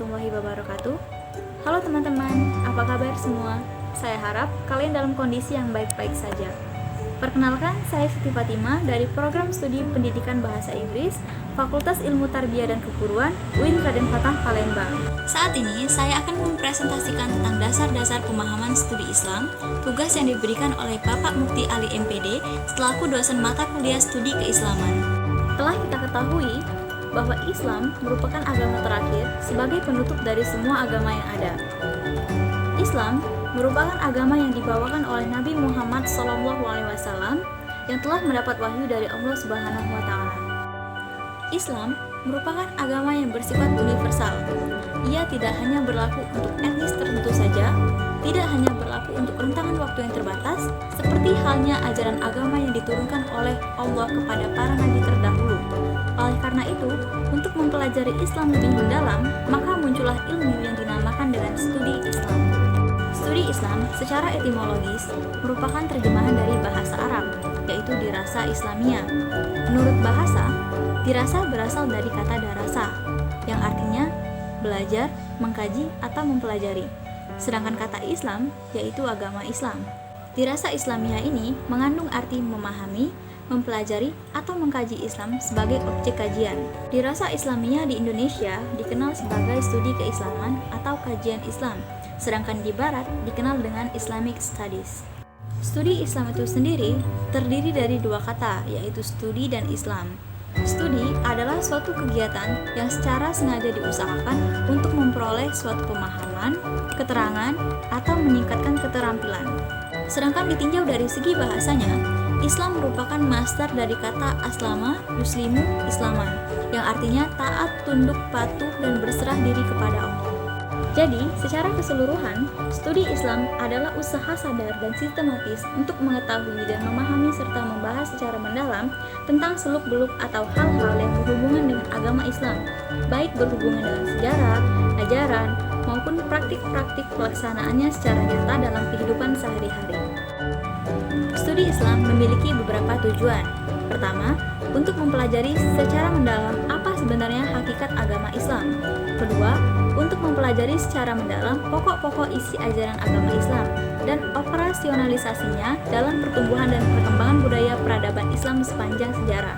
warahmatullahi wabarakatuh. Halo teman-teman, apa kabar semua? Saya harap kalian dalam kondisi yang baik-baik saja. Perkenalkan, saya Siti Fatima dari Program Studi Pendidikan Bahasa Inggris, Fakultas Ilmu Tarbiyah dan Keguruan, UIN Raden Fatah, Palembang. Saat ini, saya akan mempresentasikan tentang dasar-dasar pemahaman studi Islam, tugas yang diberikan oleh Bapak Mukti Ali MPD selaku dosen mata kuliah studi keislaman. Telah kita ketahui bahwa Islam merupakan agama terakhir sebagai penutup dari semua agama yang ada. Islam merupakan agama yang dibawakan oleh Nabi Muhammad SAW yang telah mendapat wahyu dari Allah Subhanahu wa Ta'ala. Islam merupakan agama yang bersifat universal. Ia tidak hanya berlaku untuk etnis tertentu saja, tidak hanya berlaku untuk rentangan waktu yang terbatas, seperti halnya ajaran agama yang diturunkan oleh Allah kepada para nabi terdahulu. Oleh karena itu, untuk mempelajari Islam lebih mendalam, maka muncullah ilmu yang dinamakan dengan studi Islam. Studi Islam secara etimologis merupakan terjemahan dari bahasa Arab, yaitu dirasa Islamiyah. Menurut bahasa, dirasa berasal dari kata darasa, yang artinya belajar, mengkaji, atau mempelajari. Sedangkan kata Islam, yaitu agama Islam. Dirasa Islamiyah ini mengandung arti memahami, mempelajari, atau mengkaji Islam sebagai objek kajian. Dirasa Islamiyah di Indonesia dikenal sebagai studi keislaman atau kajian Islam, sedangkan di Barat dikenal dengan Islamic Studies. Studi Islam itu sendiri terdiri dari dua kata, yaitu studi dan Islam. Studi adalah suatu kegiatan yang secara sengaja diusahakan untuk memperoleh suatu pemahaman, keterangan, atau meningkatkan keterampilan. Sedangkan ditinjau dari segi bahasanya, Islam merupakan masdar dari kata aslama, yuslimu, islaman, yang artinya taat, tunduk, patuh, dan berserah diri kepada Allah. Jadi, secara keseluruhan, studi Islam adalah usaha sadar dan sistematis untuk mengetahui dan memahami serta membahas secara mendalam tentang seluk-beluk atau hal-hal yang berhubungan dengan agama Islam, baik berhubungan dengan sejarah, ajaran, maupun praktik-praktik pelaksanaannya secara nyata dalam kehidupan sehari-hari. Studi Islam memiliki beberapa tujuan. Pertama, untuk mempelajari secara mendalam apa sebenarnya hakikat agama Islam. Kedua, untuk mempelajari secara mendalam pokok-pokok isi ajaran agama Islam dan operasionalisasinya dalam pertumbuhan dan perkembangan budaya peradaban Islam sepanjang sejarah.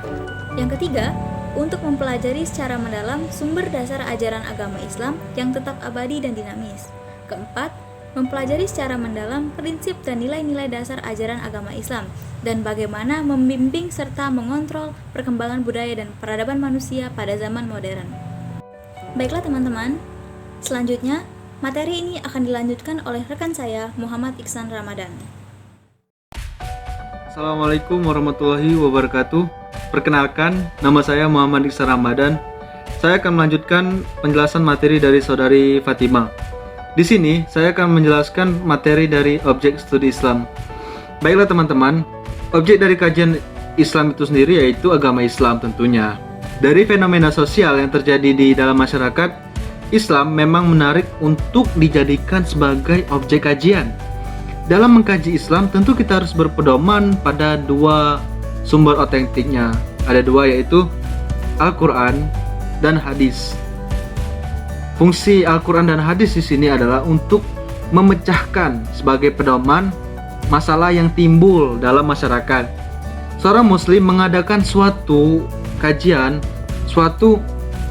Yang ketiga, untuk mempelajari secara mendalam sumber dasar ajaran agama Islam yang tetap abadi dan dinamis. Keempat, mempelajari secara mendalam prinsip dan nilai-nilai dasar ajaran agama Islam dan bagaimana membimbing serta mengontrol perkembangan budaya dan peradaban manusia pada zaman modern. Baiklah teman-teman, selanjutnya materi ini akan dilanjutkan oleh rekan saya Muhammad Iksan Ramadan. Assalamualaikum warahmatullahi wabarakatuh. Perkenalkan, nama saya Muhammad Iksan Ramadan. Saya akan melanjutkan penjelasan materi dari saudari Fatima. Di sini, saya akan menjelaskan materi dari objek studi Islam. Baiklah teman-teman, objek dari kajian Islam itu sendiri yaitu agama Islam tentunya. Dari fenomena sosial yang terjadi di dalam masyarakat, Islam memang menarik untuk dijadikan sebagai objek kajian. Dalam mengkaji Islam, tentu kita harus berpedoman pada dua sumber otentiknya. Ada dua, yaitu Al-Quran dan hadis. Fungsi Al-Quran dan hadis di sini adalah untuk memecahkan sebagai pedoman masalah yang timbul dalam masyarakat. Seorang muslim mengadakan suatu kajian, suatu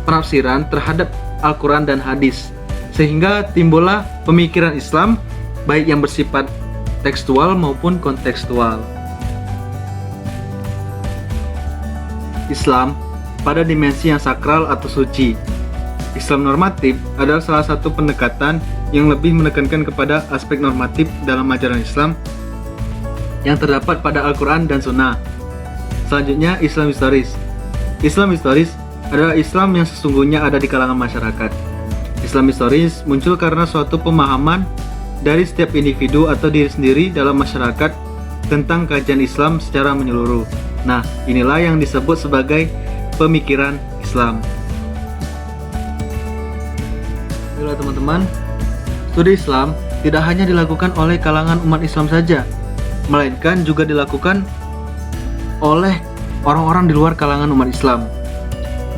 penafsiran terhadap Al-Quran dan hadis, sehingga timbullah pemikiran Islam baik yang bersifat tekstual maupun kontekstual. Islam pada dimensi yang sakral atau suci. Islam normatif adalah salah satu pendekatan yang lebih menekankan kepada aspek normatif dalam ajaran Islam yang terdapat pada Al-Quran dan Sunnah. Selanjutnya, Islam historis. Islam historis adalah Islam yang sesungguhnya ada di kalangan masyarakat. Islam historis muncul karena suatu pemahaman dari setiap individu atau diri sendiri dalam masyarakat tentang kajian Islam secara menyeluruh. Nah, inilah yang disebut sebagai pemikiran Islam. Baiklah teman-teman, studi Islam tidak hanya dilakukan oleh kalangan umat Islam saja, melainkan juga dilakukan oleh orang-orang di luar kalangan umat Islam.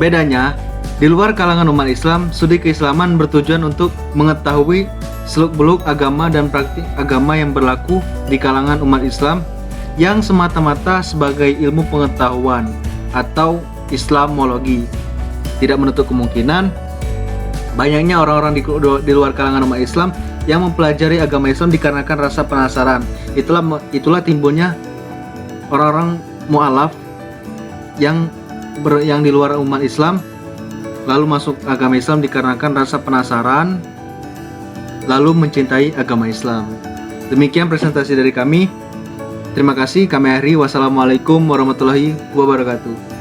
Bedanya, Di luar kalangan umat Islam, studi keislaman bertujuan untuk mengetahui seluk-beluk agama dan praktik agama yang berlaku di kalangan umat Islam yang semata-mata sebagai ilmu pengetahuan atau Islamologi. Tidak menutup kemungkinan banyaknya orang-orang di luar kalangan umat Islam yang mempelajari agama Islam dikarenakan rasa penasaran. Itulah timbulnya orang-orang mu'alaf yang di luar umat Islam lalu masuk agama Islam dikarenakan rasa penasaran lalu mencintai agama Islam. Demikian presentasi dari kami. Terima kasih, kami akhiri. Wassalamualaikum warahmatullahi wabarakatuh.